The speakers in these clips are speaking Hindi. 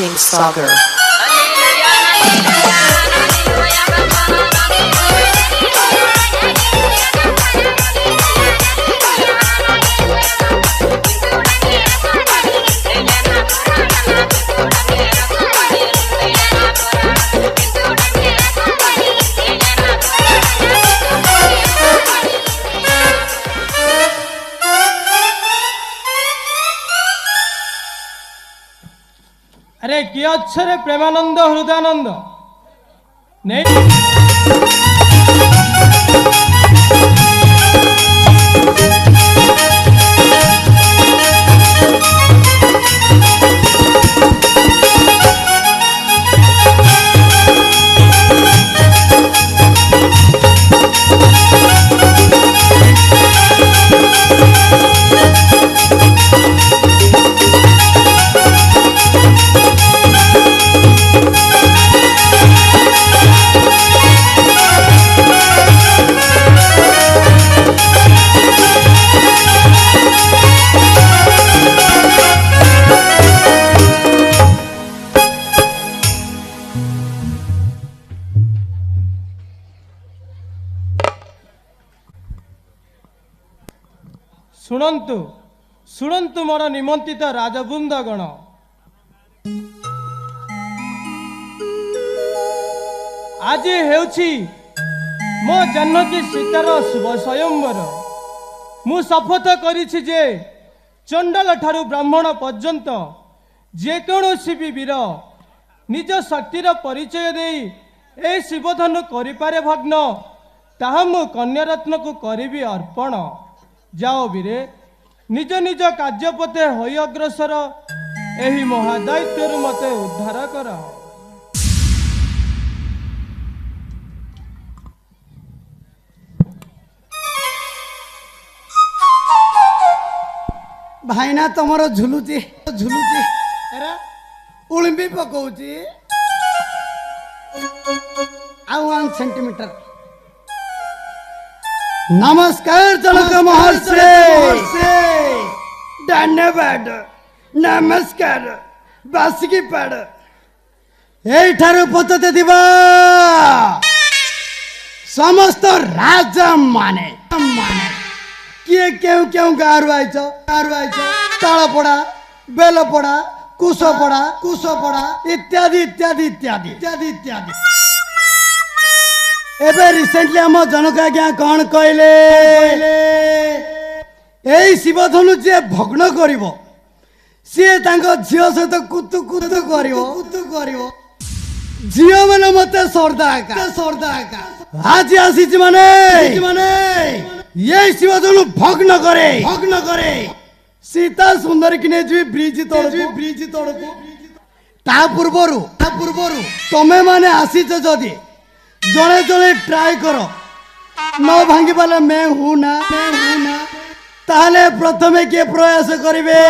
watching Sagar. अरे कि अच्छे प्रेमानंद हृदयानंद नहीं शुणु शुणु मोर निमंत्रित राजवृंदगण आज हेउछि मो जानकी सीतार शुभ स्वयंवर मु शपथ करिछि जे चंडाल ठारू ब्राह्मण पर्यंत जेकोसी भी वीर निज शक्तिर परिचय दे ए शिवधनु करिपारे भग्न ताहा मु कन्यारत्न को करिबी अर्पण। जाओ वीरे निज निज कार्यपथे होई अग्रसर एही महादायित्व मते उद्धार कर। भाईना तुमर झुलुची झुलुची उळंबी पकौची आ 1 सेंटीमीटर। नमस्कार जनक महर्षि धन्यवाद नमस्कार बासिकी पाड़ एठारु पतते दिबा समस्त राजा माने किए क्यों क्यों गारु आइछ तालपड़ा बेलपड़ा कुशपड़ा इत्यादि इत्यादि इत्यादि इत्यादि इत्यादि। एबे रिसेंटली हम जनक आज्ञा कौन कहले एई शिवधनु जे भग्न करिवो सी तांको झियो सहित कुतु कुतु करिवो झियो माने मते सरदा का आज आसी माने ये शिवधनु भग्न करे सीता सुंदर किने जी ब्रिज तोड़को ता पूर्वरु तमे माने आसीच जदी जड़े जड़े ट्राई करो न भांगी पाले मैं हूं ना ताले प्रथमे के प्रयास करिवे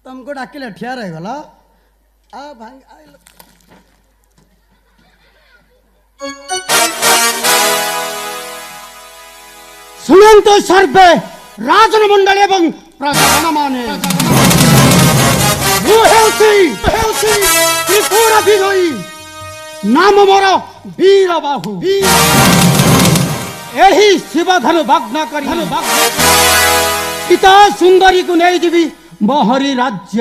तुमको डाकिले ठिया रह गला आ भांग सुनंत सर्वे राजन मंडल एवं प्रधान माने त्रिपुरा विजयी नाम मोर वीर बाहु एही शिवधनु भग्न करी सीता सुंदरी को नहीं जीवी मोहरी राज्य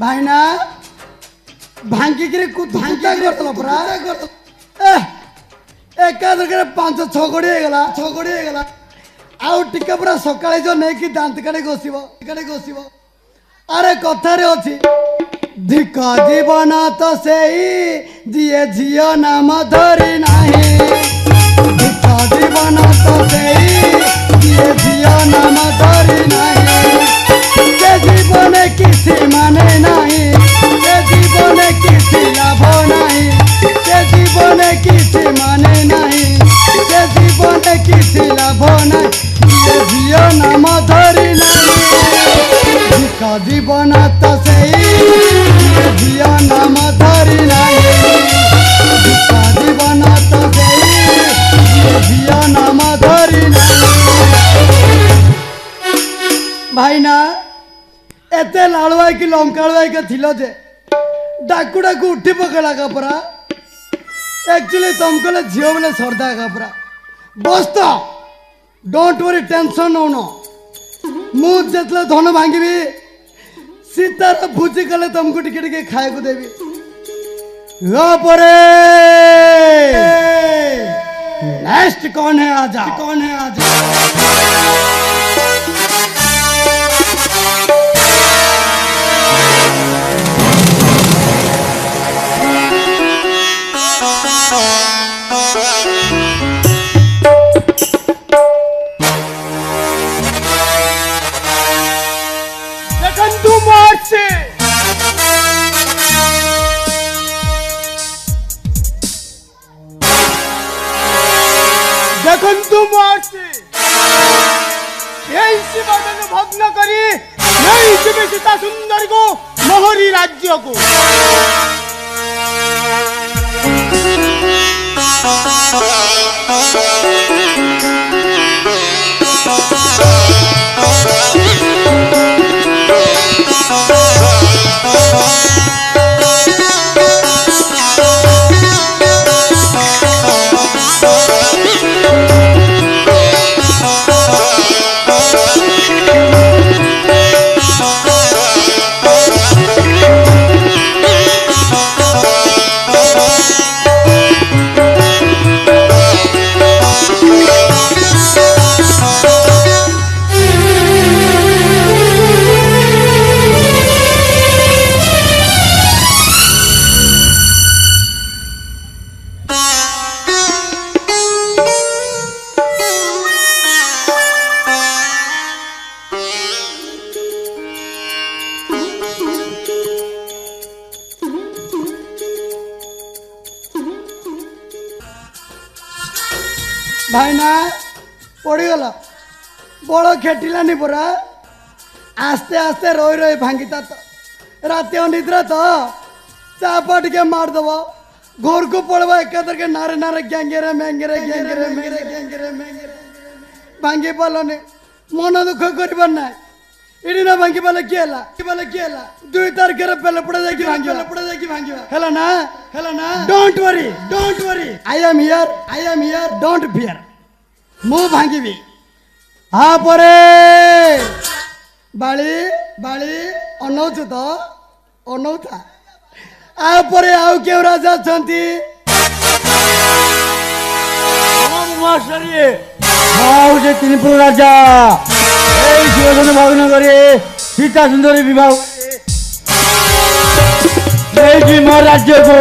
भाईना ଭାଙ୍ଗିକିରି କୁତା କରିଦେଲ ପରା ଏକାଥରକରେ 5-6 କୋଡ଼ି ହେଇଗଲା ଆଉ ଟିକେ ପୁରା ସକାଳେ ଯୋଉ ନେଇକି ଦାନ୍ତ କାଠି ଘଷିବ ଆରେ କଥାରେ ଅଛି ଧିକ ଜୀବନ ତ ସେଇ ଯିଏ ଝିଅ ନାମ ଧରି ନାହିଁ ଧିକ ଜୀବନ ତ ସେଇ ଯିଏ ଝିଅ ନାମ ଧରି ନାହିଁ ସେ ଜୀବନେ କିଛି ମାନେ ନାହିଁ ସେ ଜୀବନେ କିଛି ଲାଭ ନାହିଁ ସେ ଜୀବନେ କିଛି ମାନେ ନାହିଁ ସେ ଜୀବନେ କିଛି ଲାଭ ନାହିଁ ଯିଏ ଝିଅ ନାମ ଧରି ନାହିଁ ଧିକ ଜୀବନ ତ ସେଇ ଯିଏ ଝିଅ ନାମ ଧରି ନାହିଁ ଧିକ ଜୀବନ ତ ସେଇ ଯିଏ ଝିଅ ନାମ ଧରି ନାହିଁ ଭାଇନା एते लालुआई की लंकालुआई के थिलो जे डाकू डाकू उठी पकड़ा का परा एक्चुअली तुमको ले झियो बोले सरदा का परा बस तो डोंट वरी टेंशन नो मु जेतले धन भांगीबी सीतार भुजी कले तुमको टिके टिके खाए को देबी परे नेक्स्ट कौन है आजा ଦେଖନ୍ତୁ ମୁଁ ଅଛି এই ଶିବକୁ ଭଗ୍ନ କରି ନେଇଯିବି ସୀତା ସୁନ୍ଦରୀକୁ ମୋହରି ରାଜ୍ୟକୁ भाईना पड़गला बड़ खेटिलानी परा आस्ते आस्ते रोई रोई भांगीता तो रात अनिद्रा तो चापा टे मारदेव घर को पड़वा एकादर के नारे नारे गैंगेरे मैंगेरे भांगी पालने मन दुख कर ना इडी ना भांगी पाले किए दुई तारीख पेले पड़े जाकि भांगी हेला ना don't worry I am here don't fear मु भांगी हाँ परे बाली अनौछु तो अनौथा आउपरे आउ क्यों राजा छंती आउ जे त्रिपुर राजा এই শিবধন ভগ্ন করে সীতা সুন্দরী বিবাহ এই মো রাজ্যকু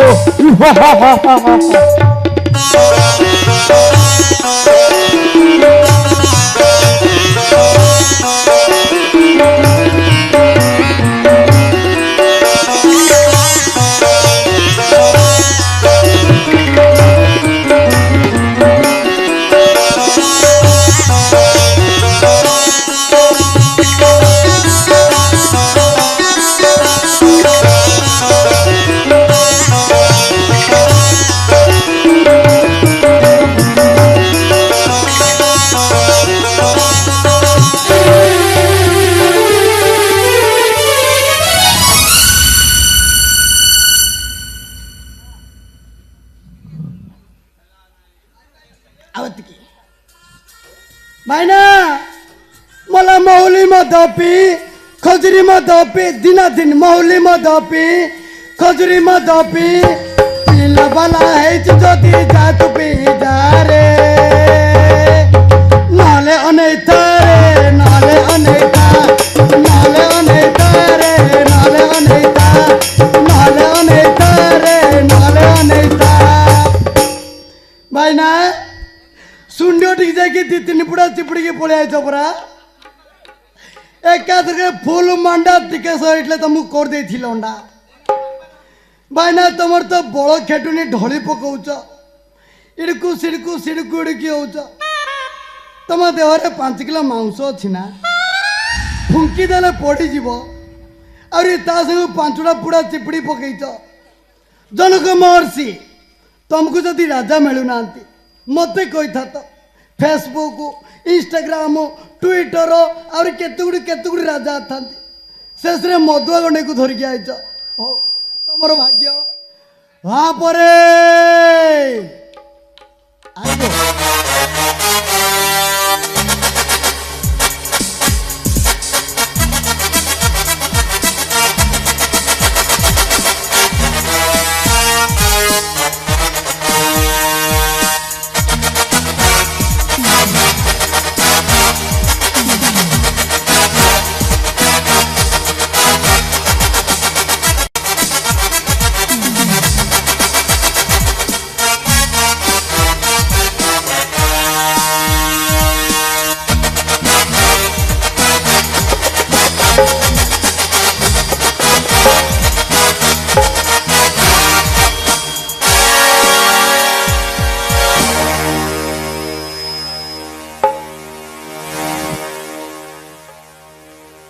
भाईना मला मौली में दपी खजरी में दपी दिना दिन मौली में दपी ଖଜୁରୀ ମଦ ପିଲା ବାଲା ହେଇଛି ଯଦି ଯା ତୁ ପିଇ ଯା ରେ ନହେଲେ ଅନେଇଥା ରେ ନହେଲେ ଅନେଇଥା ନହେଲେ ଅନେଇଥା ରେ ନହେଲେ ଅନେଇଥା ନହେଲେ ଅନେଇଥା ରେ ନହେଲେ ଅନେଇଥା ଭାଇନା ଶୁଣ୍ଡ ଟିକେ ଯାଇକି ଦି ତିନି ପୁଡ଼ା ଚିପୁଡ଼ିକି ପଳେଇ ଆଇଛ ପରା ଏକାଥରେ ଫୁଲ ମଣ୍ଡା ଟିକେ ସରିଥିଲେ ତମକୁ କରିଦେଇଥିଲି ଅଣ୍ଡା ଭାଇନା ତମର ତ ବଳ ଖେଟୁନି ଢଳି ପକଉଛ ଇଡ଼କୁ ସିଡ଼କୁ ସିଡ଼କୁ ଇଡ଼କି ହଉଛ ତମ ଦେହରେ 5 କିଲୋ ମାଂସ ଅଛି ନା ଫୁଙ୍କି ଦେଲେ ପଡ଼ିଯିବ ଆହୁରି ତା ସାଙ୍ଗକୁ 5ଟା ପୁଡ଼ା ଚିପୁଡ଼ି ପକେଇଛ ଜନକ ମହର୍ଷି ତମକୁ ଯଦି ରାଜା ମିଳୁନାହାନ୍ତି ମୋତେ କହିଥାତ ଫେସବୁକ୍ ଇନଷ୍ଟାଗ୍ରାମ ଟ୍ୱିଟର ଆହୁରି କେତେ ଗୁଡ଼ିଏ ରାଜା ଥାନ୍ତି ଶେଷରେ ମଦୁଆ ଗଣ୍ଡେକୁ ଧରିକି ଆଇଛ ହଉ ତମର ଭାଗ୍ୟ ପରେ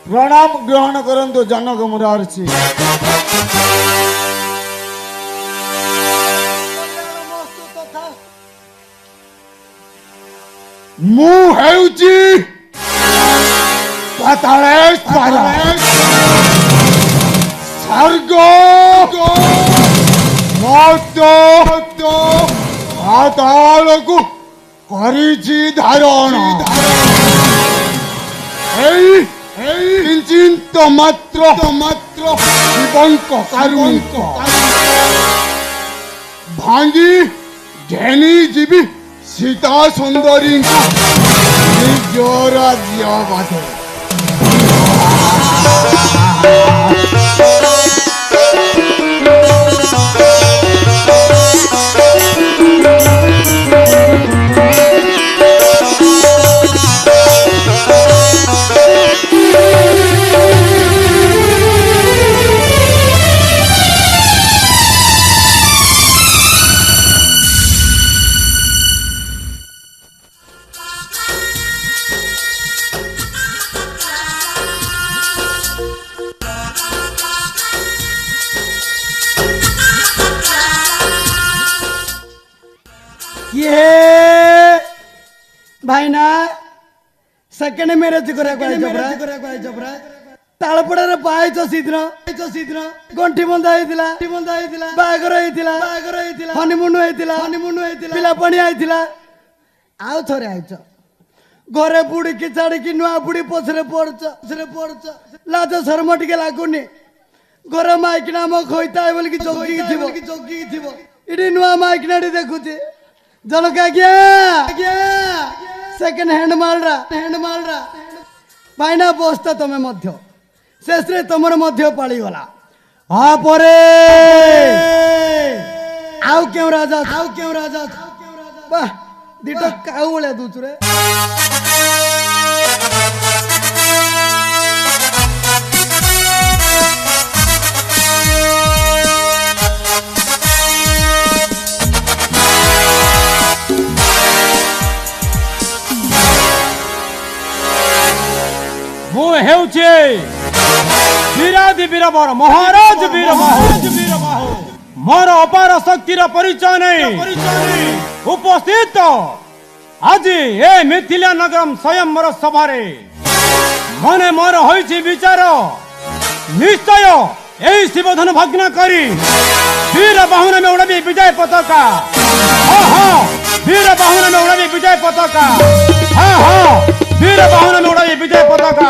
प्रणाम ग्रहण करंतु जनक मुरारसी मु हेउची पाताळेश्वर स्वर्ग मत पाताळକୁ କରିଛି ଧାରଣ किंचित मात्र शिवंक कारुणिक भांगी घेनी जीवी सीता सुंदरी निज राज्य बाधे भाईना सेकेंड मैरेज करा तालपड़ारे पाइछ सीधन गंठी बंधा बागर हनीमून पिला पानी आइथिला आउ थरे आइछ घरे बुड़ी की छाड़ी की नुआ बुड़ी पछरे पड़छ लाज शर्म टिके लागुनी घर माइकिना म खोइता बोल की जोगी थिबो इडी नुआ माइकिना देखुची जनक आज्ञा सेकेंड हैंड मालरा भाईना बस्ता तमे मध्य शेषरे तमर मध्य पाली गला परे आउ क्यों राजा वाह दिटा काउ बलिया दूचु रे वीरादि वीरवर महाराज वीर मोर अपार शक्तिर परिचय नहीं उपस्थित आज ए मिथिला नगरम स्वयं मोर सभारे मने मोर होइछि विचार निश्चय एई शिवधन भग्न करी वीर बाहुन में उड़ाबी विजय पताका वीर बाहुन में उड़ाबी विजय पताका वीर बाहुन में उड़ाबी विजय पताका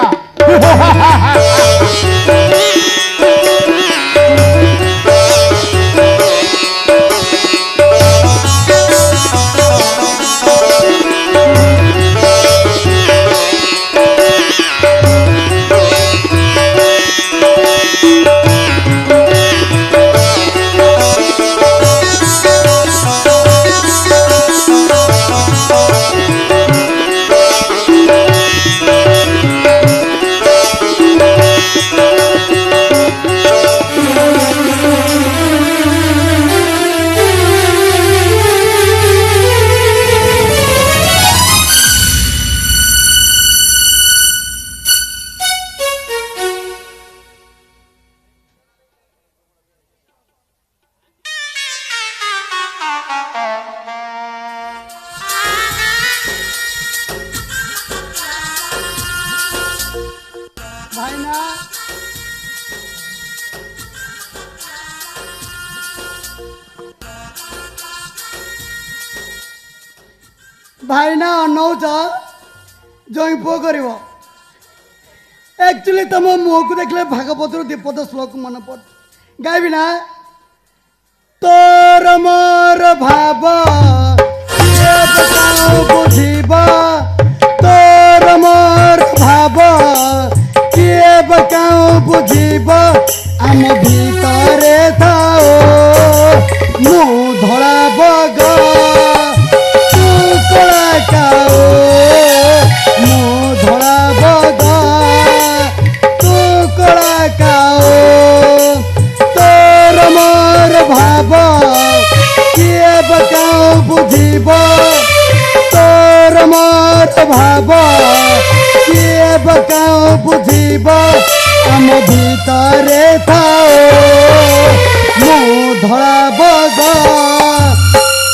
ଭାଇନା ଭାଇନା ଅନଉଛ ଜଇଁ ପୁଅ କରିବ ଆକ୍ଚୁଆଲି ତମ ମୁହଁକୁ ଦେଖିଲେ ଭାଗବତରୁ ଦୀପଦ ଶ୍ଲୋକ ମନେ ପଡେ ଗାଇବି ନା ତୋର ମୋର ଭାବ କିଏ କାଉ ବୁଝିବ ତୋର ମୋର ଭାବ କିଏ କାଉ ବୁଝିବ ଆମ ଭିତରେ ଥାଅ ମୁଁ ଧଳା ବଗ ତୁ କଳା କାଉ ମୁଁ ଧଳା ବଗ ତୁ କଳା କାଉ ତୋର ମୋର ଭାବ କିଏ କାଉ ବୁଝିବ ତୋର ମୋର ଭାବ କିଏ କାଉ ବୁଝିବ ଆମ ଭିତରେ ଥାଅ ମୁଁ ଧଳା ବଗ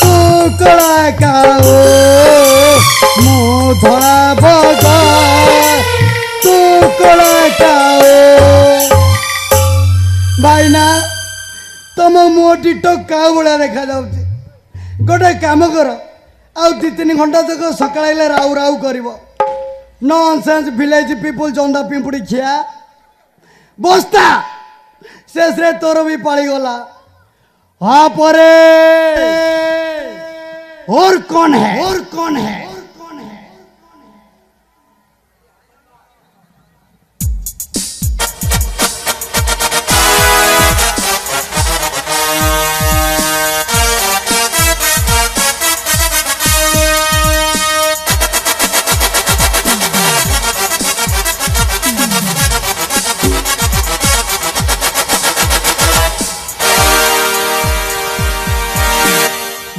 ତୁ କଳା କାଉ ମୁଁ ଧଳା ବଗ ତୁ କଳା କାଉ ଭାଇନା ତମ ମୁହଁ ଟିଟୋ କାଉ ଭଳିଆ ଦେଖାଯାଉଛି ଗୋଟେ କାମ କର ଆଉ 2-3 ଘଣ୍ଟା ତକ ସକାଳେ ହେଲେ ରାଉ ରାଉ କରିବ ନନସେନ୍ସ ଭିଲେଜ ପିପୁଲ ଜନ୍ଦା ପିମ୍ପୁଡ଼ି ଖିଆ ବସ୍ତା ଶେଷରେ ତୋର ବି ପାଳିଗଲା हाँ परे और कौन है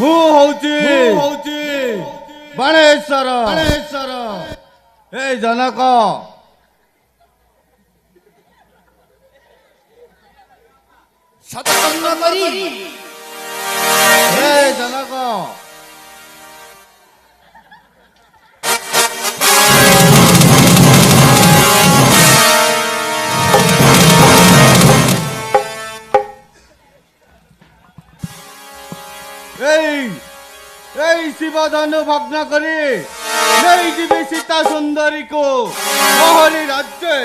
ମୁଁ ହଉଛି ବାଣେଶ୍ୱର ଏ ଜନକ ସତକର୍ମ କରି ଏ ଜନକ এই শিবধনু ভগ্ন করে নেই দিবি সীতা সুন্দরীকে মহলি রাজ্যে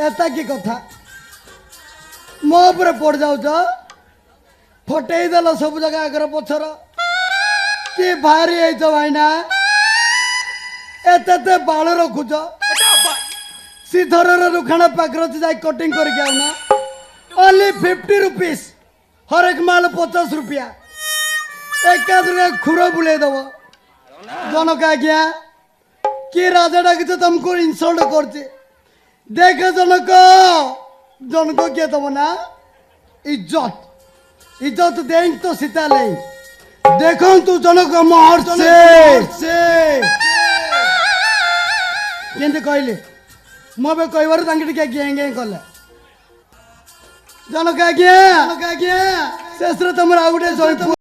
एता की कथा मो उपरे पड़ जाऊच फटई देल सब जगह आगर पछर कि भारी भाईना एते बाल रखुच सीधर रुखाण पाखर जाए कटिंग करके आउना ओनली 50 रुपीस हर एक माल 50 रुपया एकादरे खुर बुले दब जनक आज्ञा कि राजा डाक तुमको इनसल्ट कर देख जनक जनक किए तब ना इज्जत इज्जत दें तो सीता ले देखो तू जनक महर से केंते कहले मो बे कहबार तांके टिके गें गें कले जनक आज्ञा शेष रे तुम आ गुटे